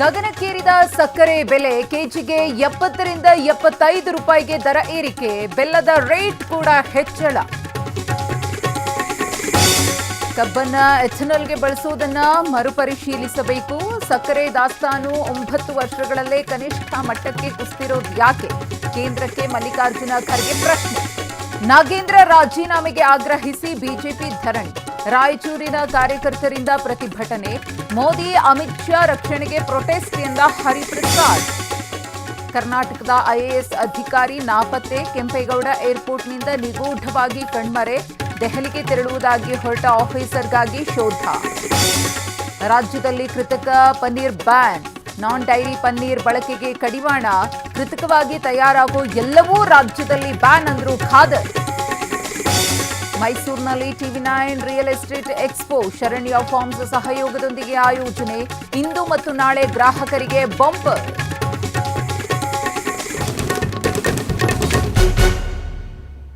ಗಗನಕ್ಕೇರಿದ ಸಕ್ಕರೆ ಬೆಲೆ ಕೆಜಿಗೆ 70ರಿಂದ 75 ರೂಪಾಯಿಗೆ ದರ ಏರಿಕೆ. ಬೆಲ್ಲದ ರೇಟ್ ಕೂಡ ಹೆಚ್ಚಳ. ಕಬ್ಬನ್ನ ಎಥೆನಾಲ್ಗೆ ಬಳಸುವುದನ್ನ ಮರುಪರಿಶೀಲಿಸಬೇಕು. ಸಕ್ಕರೆ ದಾಸ್ತಾನು 9 ವರ್ಷಗಳಲ್ಲೇ ಕನಿಷ್ಠ ಮಟ್ಟಕ್ಕೆ ಕುಸಿದಿರೋದು ಯಾಕೆ? ಕೇಂದ್ರಕ್ಕೆ ಮಲ್ಲಿಕಾರ್ಜುನ ಖರ್ಗೆ ಪ್ರಶ್ನೆ. ನಾಗೇಂದ್ರ ರಾಜೀನಾಮೆಗೆ ಆಗ್ರಹಿಸಿ ಬಿಜೆಪಿ ಧರಣಿ. ರಾಯಚೂರಿನ ಕಾರ್ಯಕರ್ತರಿಂದ ಪ್ರತಿಭಟನೆ. ಮೋದಿ ಅಮಿತ್ ಶಾ ರಕ್ಷಣೆಗೆ ಪ್ರೊಟೆಸ್ಟ್ ಎಂದ ಹರಿಪ್ರಸಾದ್. ಕರ್ನಾಟಕದ ಐಎಎಸ್ ಅಧಿಕಾರಿ ನಾಪತ್ತೆ. ಕೆಂಪೇಗೌಡ ಏರ್ಪೋರ್ಟ್ನಿಂದ ನಿಗೂಢವಾಗಿ ಕಣ್ಮರೆ. ದೆಹಲಿಗೆ ತೆರಳುವುದಾಗಿ ಹೊರಟ ಆಫೀಸರ್ಗಾಗಿ ಶೋಧ. ರಾಜ್ಯದಲ್ಲಿ ಕೃತಕ ಪನ್ನೀರ್ ಬ್ಯಾನ್. ನಾನ್ ಡೈರಿ ಪನ್ನೀರ್ ಬಳಕೆಗೆ ಕಡಿವಾಣ. ಕೃತಕವಾಗಿ ತಯಾರಾಗುವ ಎಲ್ಲವೂ ರಾಜ್ಯದಲ್ಲಿ ಬ್ಯಾನ್ ಅಂದ್ರು ಖಾದರ್. ಮೈಸೂರಿನಲ್ಲಿ TV nine real estate expo. Sharanya farms ಸಹಯೋಗದೊಂದಿಗೆ ಆಯೋಜನೆ. ಇಂದು ಮತ್ತು ನಾಳೆ ಗ್ರಾಹಕರಿಗೆ ಬಂಪರ್.